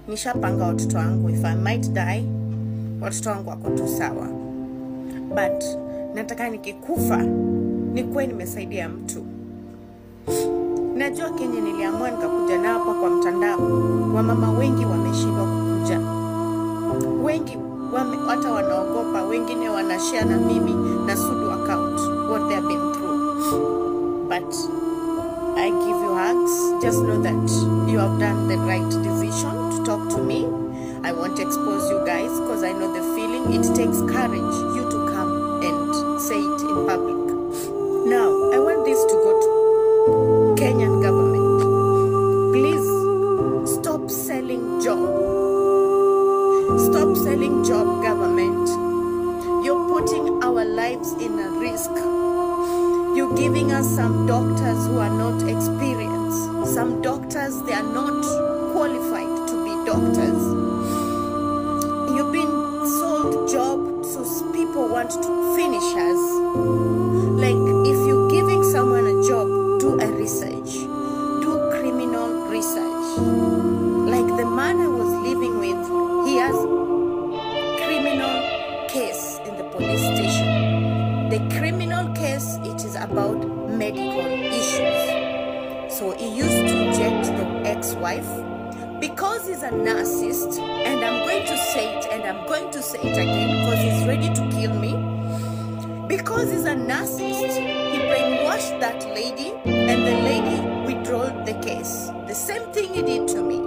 nishapanga watoto wangu, if I might die, watoto wangu wako tu sawa. But nataka nikikufa nikuwe nimesaidia mtu. Najua Kenya niliamua nikakuja nao hapa kwa mtandao. Wamama wengi wameshindwa kukuja. Wengi hata wanaogopa, wengine wanashare na mimi na Sudu account what they have been through. But I give you hugs. Just know that you have done the right decision to talk to me. I won't expose you guys because I know the feeling. It takes courage you to come and say it in public. Now, I want this to go to Kenyan government. Please stop selling job. Stop selling job, government. You're putting our lives in a risk. You're giving us some doctors who are not experienced. Some doctors, they are not qualified to be doctors. You've been sold job, so people want to finish us. Like, if you're giving someone a job, do a research. Do criminal research. Like the man I was living with, he has criminal case in the police station. The criminal case, it is about medical issues. So he used to inject the ex-wife because he's a narcissist, and I'm going to say it and I'm going to say it again because he's ready to kill me. Because he's a narcissist, he brainwashed that lady and the lady withdrew the case. The same thing he did to me.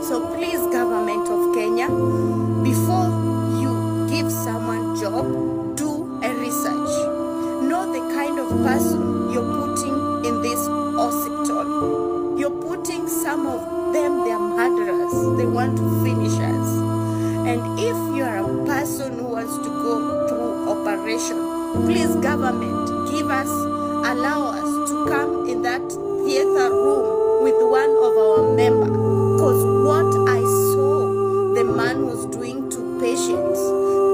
So please, government of Kenya, before you give someone job, do a research. Know the kind of person you're putting in this hospital. You're putting some of them, they're murderers. They want to finish us. And if you're a person who wants to go through operation, please, government, give us, allow us to come in that theater room with one of our members. Because what I saw the man was doing to patients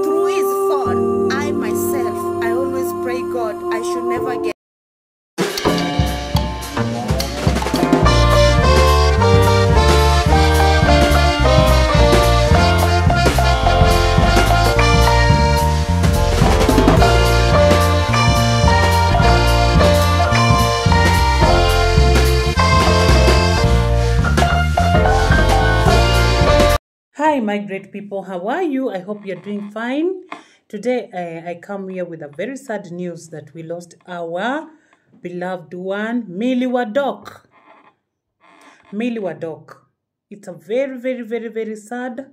through his phone, I myself, I always pray God I should never get. Hi, my great people. How are you? I hope you're doing fine. Today, I come here with a very sad news that we lost our beloved one, Millie Wadok. Millie Wadok. It's a very, very, very, very sad.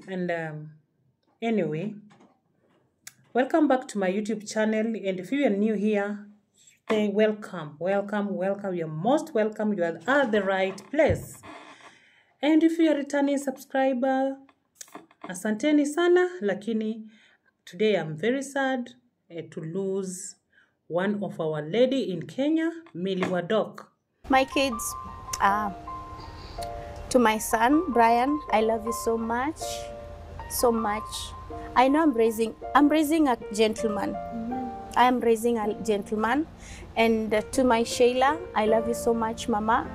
And anyway, welcome back to my YouTube channel. And if you are new here, welcome, welcome, welcome. You're most welcome. You are at the right place. And if you are a returning subscriber, asanteni sana, lakini today I'm very sad to lose one of our lady in Kenya, Millie Wadok. My kids, to my son, Brian, I love you so much, so much. I know I'm raising a gentleman. I am raising a gentleman. And to my Sheila, I love you so much, Mama.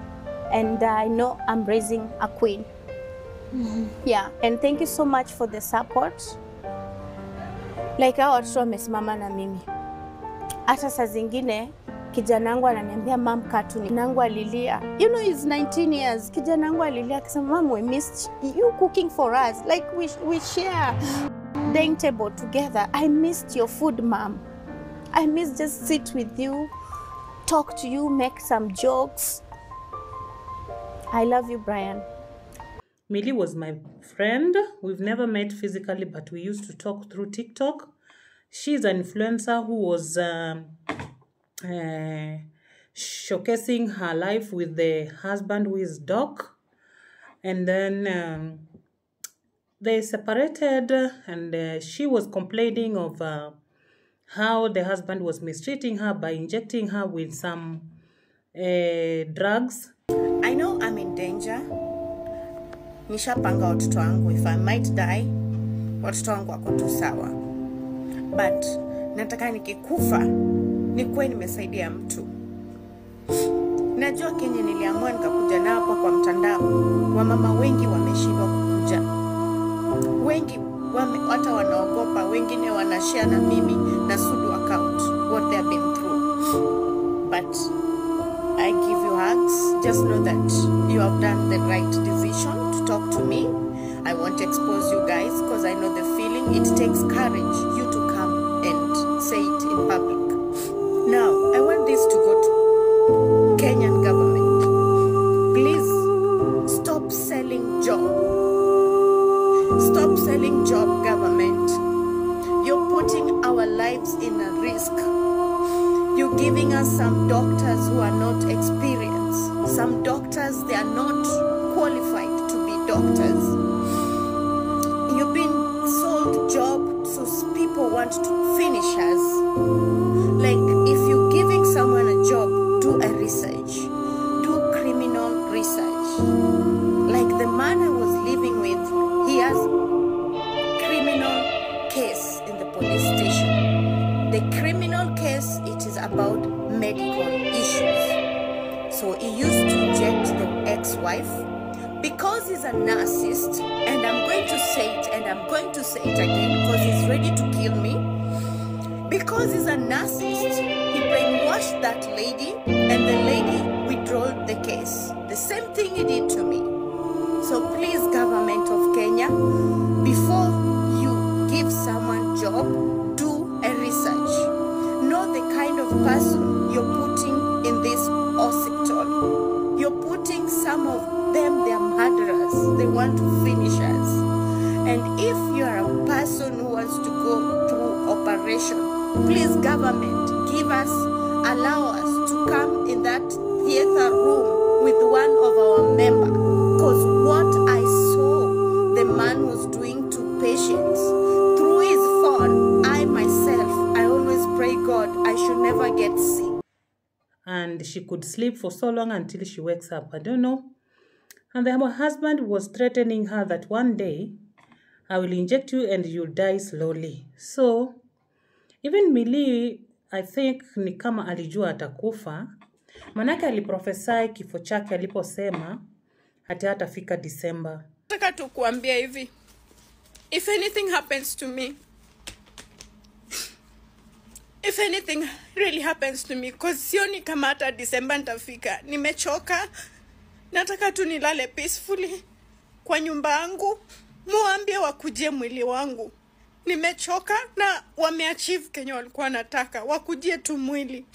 And I know I'm raising a queen. Yeah, and thank you so much for the support. Like our watoto wamesimama na mimi. Hata saa zingine kijanangu ananiambia mom cartoon. Nangu alilia. You know, he's 19 years. Kijanangu alilia akisema mom, we missed you cooking for us. Like we share dining table together. I missed your food, mom. I miss just sit with you, talk to you, make some jokes. I love you, Brian. Millie was my friend. We've never met physically, but we used to talk through TikTok. She's an influencer who was showcasing her life with the husband who is Doc. And then they separated, and she was complaining of how the husband was mistreating her by injecting her with some drugs. I know I'm in danger. Nishapanga watoto wangu, if I might die, watoto wangu wako tu sawa. But nataka nikikufa nikuwe nimesaidia mtu. Najua Kenya niliamua nikakuja nao hapa kwa mtandao. wamama wengi wameshindwa kukuja, wengi hata wanaogopa, wengine wanashare na mimi na Sudu account what they have been through. But I give you hugs. Just know that you have done the right decision to talk to me. I won't expose you guys because I know the feeling. It takes courage you to come and say it in public. Now, I want this to go to Kenyan government. Please stop selling job. Stop selling job, government. You're putting our lives in a risk. You're giving us some doctors who are not experienced. Some doctors, they are not qualified to be doctors. You've been sold job, so people want to finish us. Like, if you're giving someone a job, do a research. Do criminal research. Like the man I was living with, he has criminal case in the police station. The criminal case, it is about medical issues. So he used to inject the ex-wife because he's a narcissist, and I'm going to say it and I'm going to say it again because he's ready to kill me. Because he's a narcissist, he brainwashed that lady and the lady withdrew the case. The same thing he did to me. So please, government of Kenya, before you give someone job, do a research. Know the kind of person you're putting in this hospital. You're putting some of them, they're murderers. They want to finish us. And if you're a person who wants to go through operation, please, government, give us, allow us to come in that theater room with one of our members. Because what I saw the man was doing to patients through his phone, I myself, I always pray God I should never get sick. And she could sleep for so long until she wakes up. I don't know. And her husband was threatening her that one day, I will inject you and you'll die slowly. So, even Millie, I think ni kama alijua atakufa. Manake aliprofesai kifo chake aliposema hata hatafika December. Nataka tu kuambia hivi. If anything happens to me, if anything really happens to me, cause sioni kama hata December nitafika. Nimechoka. Nataka tu nilale peacefully kwa nyumba yangu. Muambie wakujie mwili wangu. Nimechoka na wameachieve Kenya walikuwa wanataka. Wakujie tu mwili.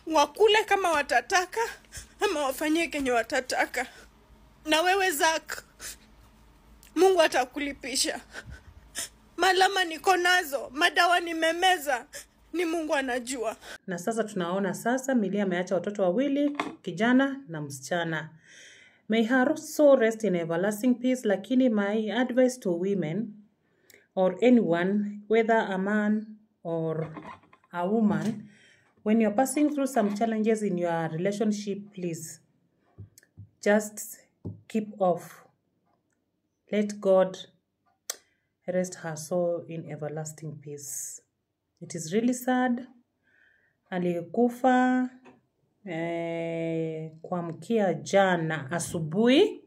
Wakule kama watataka ama wafanyie Kenya watataka. Na wewe Zak, Mungu atakulipisha. Malama niko nazo, madawa nimemeza, ni Mungu anajua. Na sasa tunaona sasa Millie ameacha watoto wawili, kijana na msichana. May her soul rest in everlasting peace. Lakini my advice to women or anyone, whether a man or a woman, when you're passing through some challenges in your relationship, please just keep off. Let God rest her soul in everlasting peace. It is really sad. Alikufa kuamkia jana asubuhi.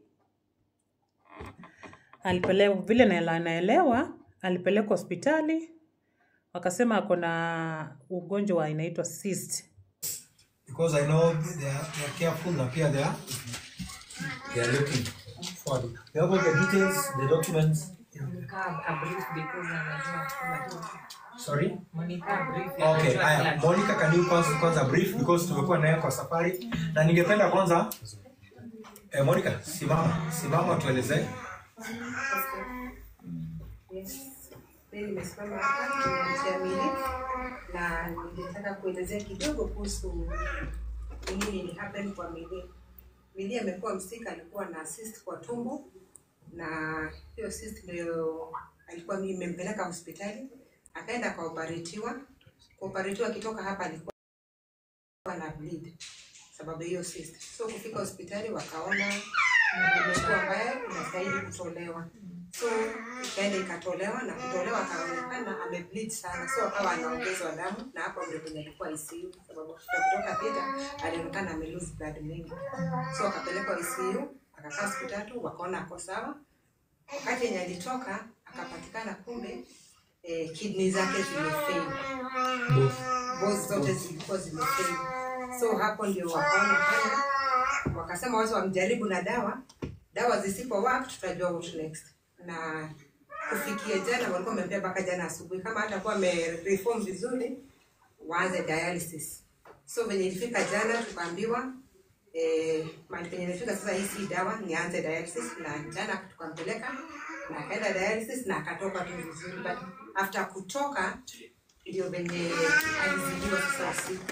Alipelekwa vile naelewa, alipelekwa hospitali. Wakasema akona ugonjwa wa inaitwa cyst. Because I know they are careful na pia they are looking for it. They have all the details, the documents. Sorry? Monica brief. Okay, Monica, can you kwanza brief because tumekuwa naye kwa safari na ningependa kwanza Monica, simama tueleze. Yes. Mimi nimesimama hapa Millie na ningetaka kuelezea kidogo kuhusu nini happen kwa Millie. Millie amekuwa msika, alikuwa na cyst kwa tumbo na hiyo cyst ndio alikuwa mimi nimempeleka hospitali, akaenda kwa operatiwa kitoka hapa alikuwa na bleed sababu hiyo cyst. So kufika hospitali wakaona imekuwa mbaya, inastahili kutolewa. So ikaenda ikatolewa na kutolewa akaonekana amebleed sana. So akawa anaongezwa damu na hapo ndio kwenye alikuwa ICU sababu kutoka theater alionekana ame lose blood mingi. So akapelekwa ICU akakaa siku 3 wakaona ako sawa. Wakati yenye alitoka akapatikana kumbe kidney zake zimefail. Both zote zilikuwa zimefail. So hapo ndio wakaona haya, wakasema wacha wamjaribu na dawa zisipo work tutajua what next. Na kufikia jana walikuwa wamempea mpaka jana asubuhi kama hatakuwa amereform vizuri waanze dialysis. So venye ilifika jana tukaambiwa mali penye ilifika sasa hii dawa nianze dialysis, na jana tukampeleka na akaenda dialysis na akatoka tu vizuri, but after kutoka ndio venye alizidiwa sasa usiku.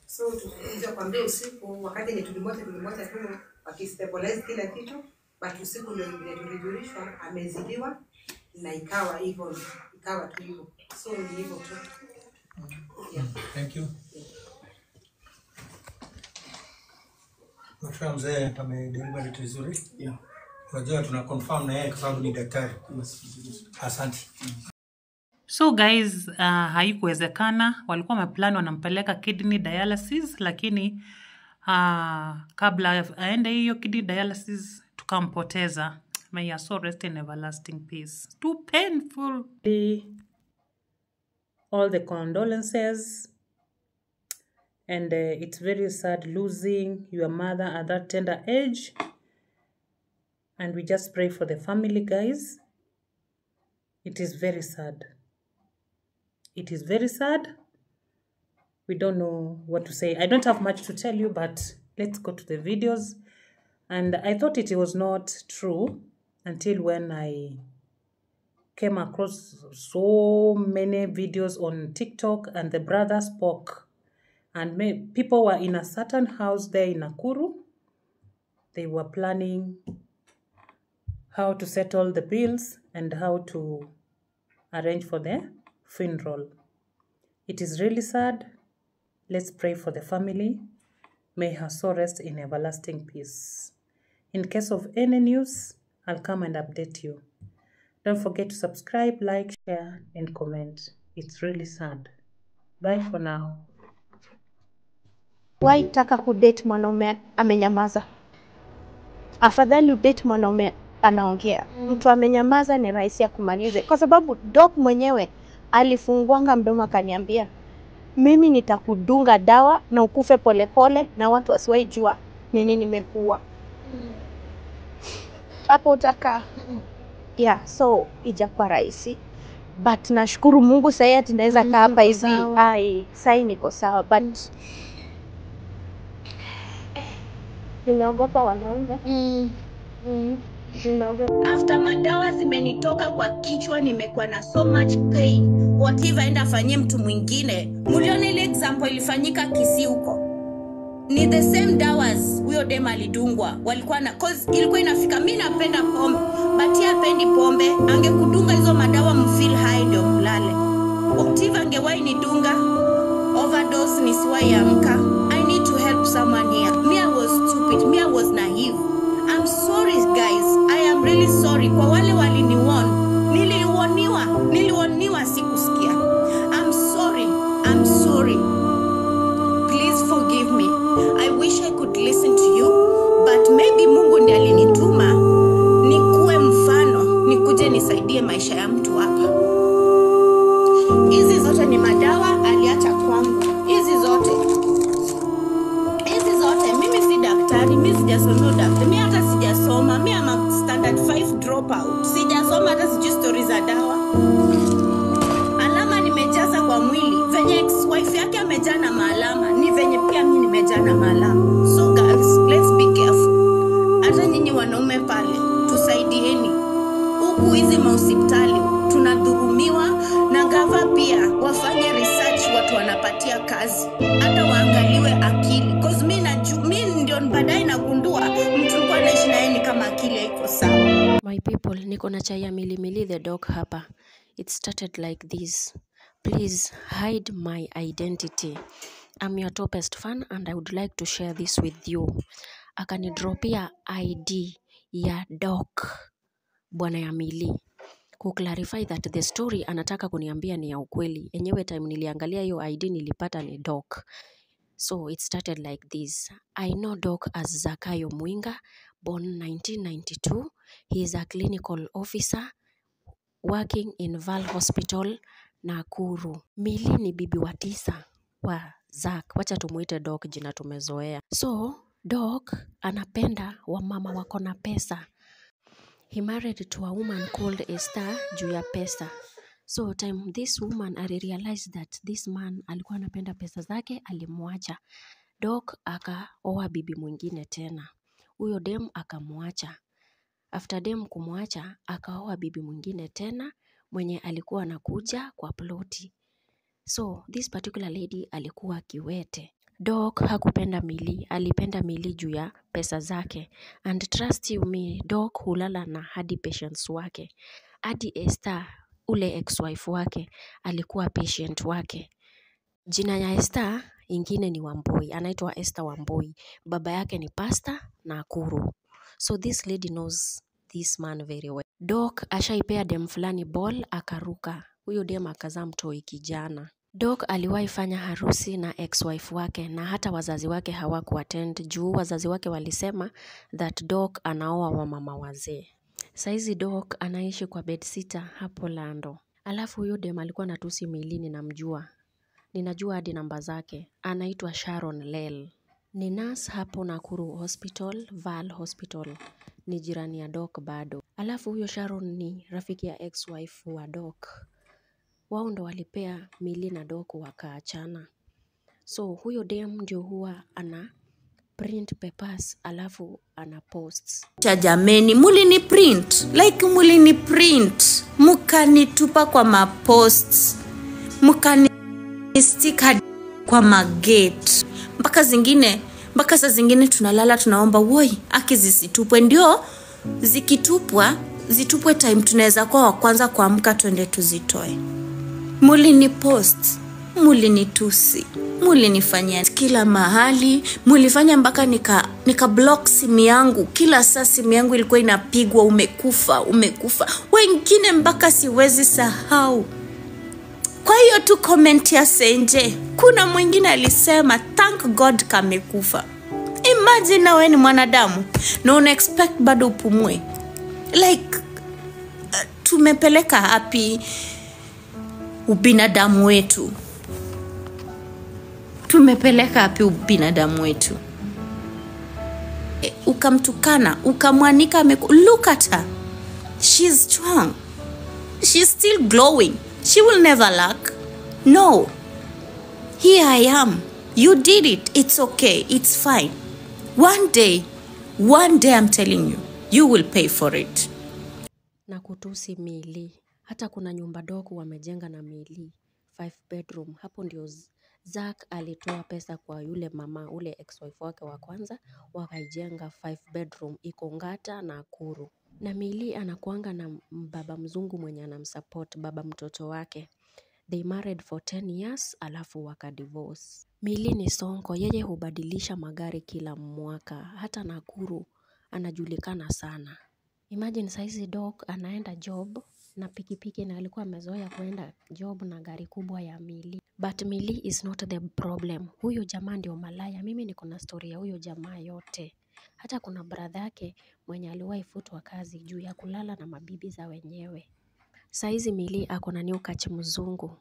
So tukaanza kuambia usiku wakati ni tulimoja tu wakistabilize kila kitu, but usiku ndio tulijulishwa amezidiwa na ikawa hivyo, ikawa tu hivyo. So ni hivyo tu. Yeah. Thank you. Mafia mzee amedeliver vitu vizuri. Yeah. Unajua tuna confirm na yeye kwa sababu ni daktari. Asante. So guys, haikuwezekana. Walikuwa wameplan wanampeleka kidney dialysis, lakini kabla aende hiyo kidney dialysis tukampoteza. May your soul rest in everlasting peace. Too painful. All the condolences. And it's very sad losing your mother at that tender age. And we just pray for the family, guys. It is very sad. It is very sad. We don't know what to say. I don't have much to tell you, but let's go to the videos. And I thought it was not true until when I came across so many videos on TikTok and the brother spoke. And people were in a certain house there in Nakuru. They were planning how to settle the bills and how to arrange for the funeral. It is really sad. Let's pray for the family. May her soul rest in everlasting peace. In case of any news, I'll come and update you. Don't forget to subscribe, like, share, and comment. It's really sad. Bye for now. Why taka kudate mwanaume amenyamaza? Afadhali udate mwanaume anaongea. Mtu amenyamaza ni rahisi ya kumaliza. Kwa sababu doc mwenyewe alifunguanga mdomo akaniambia, mimi nitakudunga dawa na ukufe polepole na watu wasiwahi jua nini nimekuwa. Hapo utaka. Yeah, so ijakuwa rahisi. But nashukuru Mungu sasa ati naweza kaa hapa hivi. Ai, sasa niko sawa, but ninaogopa wanaume. After madawa zimenitoka kwa kichwa, nimekuwa na so much pain. Whatever enda afanyie mtu mwingine. Muliona ile example ilifanyika Kisii huko. Ni the same dawas huyo dem alidungwa. Walikuwa na cause ilikuwa inafika, mimi napenda pombe, but yeye hapendi pombe. Angekudunga hizo madawa mfeel high ndio mlale. Whatever angewahi nidunga overdose nisiwahi amka. I need to help someone here. Me, I was stupid. Me, I was naive. I'm sorry guys. I am really sorry. Kwa wale waliniwarn. Niliwoniwa sikusikia. I'm sorry. I'm sorry. Please forgive me. I wish I could listen to you, but maybe Mungu ndiye alinituma nikuwe mfano, nikuje nisaidie maisha ya mtu hapa. Hizi zote ni madawa aliacha kwangu. Hizi zote. Mimi si daktari, mimi sijasoma daktari. Mimi hata sijasoma. Mimi am standard 5 dropout. Sijasoma hata sijui stories za dawa. Alama nimejaza kwa mwili. Venye ex-wife yake amejaa na maalama, ni venye pia mimi nimejaa na maalama. So girls, let's be careful. Hata nyinyi wanaume pale, tusaidieni. Huku hizi mahospitali tunadhurumiwa, na gava pia wafanye research, watu wanapatia kazi. Hata waangaliwe akili. Cause mimi ndio baadaye nagundua mtu alikuwa anaishi na yeye kama akili haiko sawa. My people, niko na chai ya Milimili the dog hapa. It started like this. Please hide my identity. I'm your topest fan and I would like to share this with you. Akanidropia ID ya dog bwana ya Mili. Kuclarify that the story anataka kuniambia ni ya ukweli. Enyewe time niliangalia hiyo ID nilipata ni dog. So it started like this. I know Doc as Zakayo Mwinga, born 1992. He is a clinical officer working in Val Hospital, Nakuru. Milly ni bibi wa 9 wa Zack. Wacha tumuite Doc, jina tumezoea. So Doc anapenda wamama wako na pesa. He married to a woman called Esther juu ya pesa. So time this woman realized that this man alikuwa anapenda pesa zake, alimwacha. Doc akaoa bibi mwingine tena. Huyo dem akamwacha. After dem kumwacha, akaoa bibi mwingine tena mwenye alikuwa anakuja kwa ploti. So this particular lady alikuwa kiwete. Doc hakupenda Milly, alipenda Milly juu ya pesa zake. And trust you me, Doc hulala na hadi patients wake. Hadi Esther, ule ex-wife wake, alikuwa patient wake. Jina ya Esther ingine ni Wambui, anaitwa Esther Wambui. Baba yake ni pastor Nakuru. So this lady knows this man very well. Doc ashaipea dem fulani ball akaruka. Huyo dem akazaa mtoi kijana. Doc aliwahi fanya harusi na ex-wife wake na hata wazazi wake hawakuattend juu wazazi wake walisema that Doc anaoa wamama wazee. Saizi Doc anaishi kwa bedsitter hapo Lando. Alafu huyo dem alikuwa anatusi Milly, ninamjua. Ninajua hadi namba zake. Anaitwa Sharon Lel. Ni nurse hapo Nakuru Hospital, Val Hospital. Ni jirani ya Doc bado. Alafu huyo Sharon ni rafiki ya ex-wife wa Doc. Wao ndo walipea Milly na Doc wakaachana. So huyo dem ndio huwa ana print papers alafu ana posts. Jameni, mulini print. Like mulini print. Mukanitupa kwa maposts. Mukani stick hadi kwa magate. Mpaka saa zingine tunalala tunaomba woi akizisitupwe, ndio zikitupwa zitupwe time tunaweza kwa wa kwanza kuamka twende tuzitoe. Mulini post, mulini tusi, mulinifanyia kila mahali, mulifanya mpaka nika block simu yangu. Kila saa simu yangu ilikuwa inapigwa umekufa. Wengine mpaka siwezi sahau. Kwa hiyo tu comment ya Senje, kuna mwingine alisema thank God kamekufa. Imagine na wewe ni mwanadamu na una expect bado upumue. Like tumepeleka hapi ubinadamu wetu. Ukamtukana, ukamwanika look at her. She's strong. She's still glowing. She will never lack. No. Here I am. You did it. It's okay. It's fine. One day I'm telling you, you will pay for it. Na kutusi Milly. Hata kuna nyumba Doc wamejenga na Milly. 5 bedroom. Hapo ndio Zack alitoa pesa kwa yule mama, ule ex-wife wake wa kwanza, wakaijenga 5 bedroom iko Ngata na Nakuru. Na Milly anakuanga na baba mzungu mwenye anamsupport, baba mtoto wake. They married for 10 years alafu wakadivorce. Milly ni sonko, yeye hubadilisha magari kila mwaka. Hata Nakuru anajulikana sana. Imagine saizi Doc anaenda job na pikipiki na alikuwa amezoea kuenda job na gari kubwa ya Milly. But Milly is not the problem. Huyo jamaa ndio malaya. Mimi niko na story ya huyo jamaa yote. Hata kuna brother yake mwenye aliwahi futwa kazi juu ya kulala na mabibi za wenyewe. Saizi Milly ako na new catch mzungu.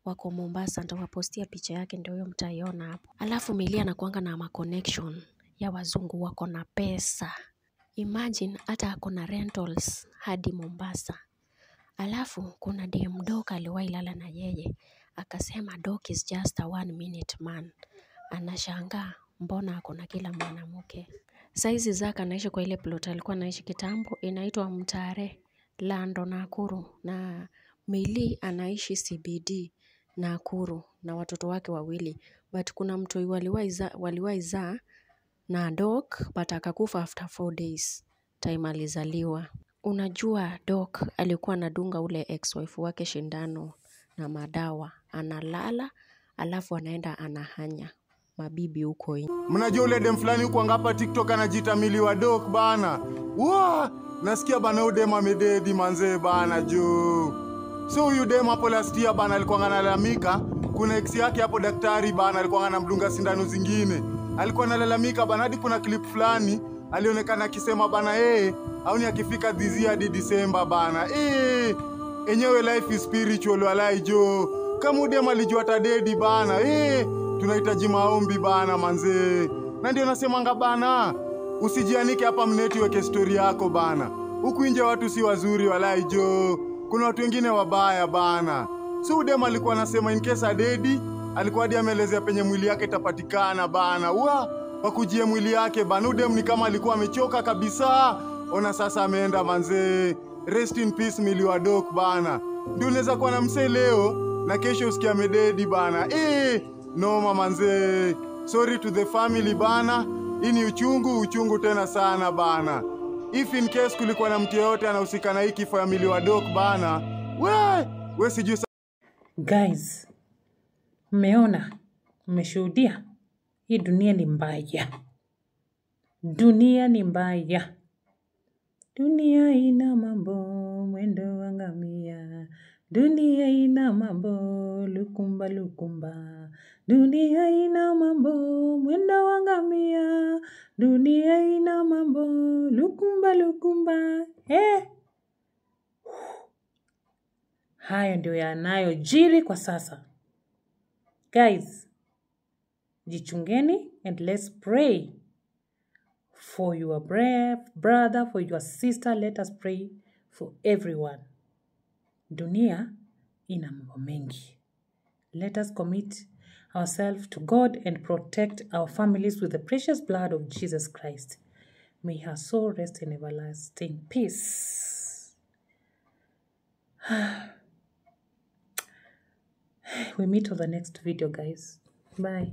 Wako Mombasa, nitawapostia picha yake ndio hiyo mtaiona hapo. Alafu Milly anakuanga na ma connection ya wazungu wako na pesa. Imagine hata ako na rentals hadi Mombasa. Alafu kuna DM Doc aliwahi lala na yeye. Akasema Doc is just a 1 minute man. Anashangaa mbona ako na kila mwanamke. Saizi Zack anaishi kwa ile plot alikuwa anaishi kitambo, inaitwa Mtare, Lando Nakuru, na Milly anaishi CBD Nakuru na watoto wake wawili. But kuna mtoi waliwahi zaa na Doc but akakufa after 4 days time alizaliwa. Unajua Doc alikuwa anadunga ule ex-wife wake shindano na madawa. Analala alafu anaenda anahanya mabibi huko nje. Mnajua ule dem fulani huko ngapa TikTok anajiita Milly wa Doc bana. Nasikia bana ule dem amededi manze bana juu. So huyu dem hapo last year bana alikuwa analalamika, kuna ex yake hapo daktari bana alikuwa anamdunga sindano zingine. Alikuwa analalamika bana, hadi kuna clip fulani alionekana akisema bana hauni akifika this year hadi December bana. Enyewe life is spiritual walai jo. Kama udem alijua tadedi bana, tunahitaji maombi bana manze. Na ndio nasemanga bana, usijianike hapa mneti weke story yako bana. Huku nje watu si wazuri walai jo. Kuna watu wengine wabaya bana. So udem alikuwa anasema in case adedi, alikuwa hadi ameelezea penye mwili yake itapatikana bana. Wakujie mwili yake bana. Udem ni kama alikuwa amechoka kabisa. Ona sasa ameenda manze. Rest in peace Milly wa Doc bana. Ndio unaweza kuwa na msee leo na kesho usikia amededi bana. Noma manze. Sorry to the family bana. Hii ni uchungu tena sana bana. If in case kulikuwa na mtu yote anahusika na hii kifo ya Milly wa Doc bana, we sijui. Guys, mmeona, mmeshuhudia, hii dunia ni mbaya. Dunia ni mbaya. Dunia ina mambo mwendo wa ngamia. Dunia ina mambo lukumba. Dunia ina mambo mwendo wa ngamia. Dunia ina mambo lukumba. Hayo ndio yanayojiri kwa sasa. Guys, jichungeni and let's pray for your brave brother, for your sister. Let us pray for everyone. Dunia ina mambo mengi. Let us commit ourselves to God and protect our families with the precious blood of Jesus Christ. May her soul rest in everlasting peace. We meet on the next video, guys. Bye.